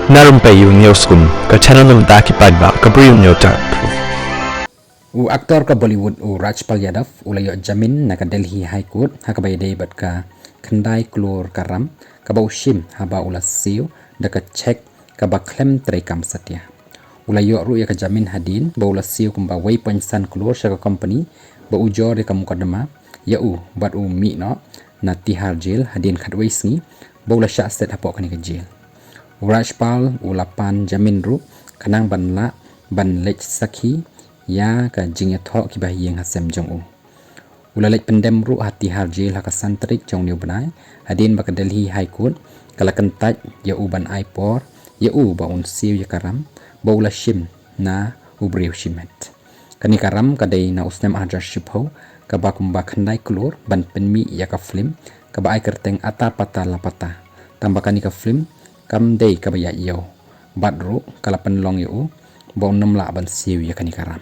Na Rympei U ke channel nabynta ki paidbah ke Bri U Hynñiewtrep. Aktor ke Bollywood Rajpal Yadav ulayo jamin na ka Delhi High Court hakabay day bat ka khandai klur karam ka baushim haba ulasiu da ka check ka ba klem trekam satya ulayo ru ya ka jamin hadien ba ulasiu kumba waypoint klur sha ka company ba ujor ka mukadama ya bat mi no na Tihar Jail hadien khatway sngi ba ulasha set hapo kani ka jail Rajpal ulapan jamin ru kanang banla ban lech sakhi ya ka jingya tho ki bahiyeng hasem jong ulalek pendem ru Tihar Jail haka santrik jong new banai hadien baka Delhi High Court kala kentaj ya ban aipor ya ba siu ya karam ba ulashim na Bri U shimet kani karam kadai na usnem ajar shipho ka ba kumba khandai klur ban penmi ya ka film ka ba kyrteng ata pata lapata tambah kani ka film kam dei ka ba ya yo badru kala penlong yo ba namla ban siu ya kani karam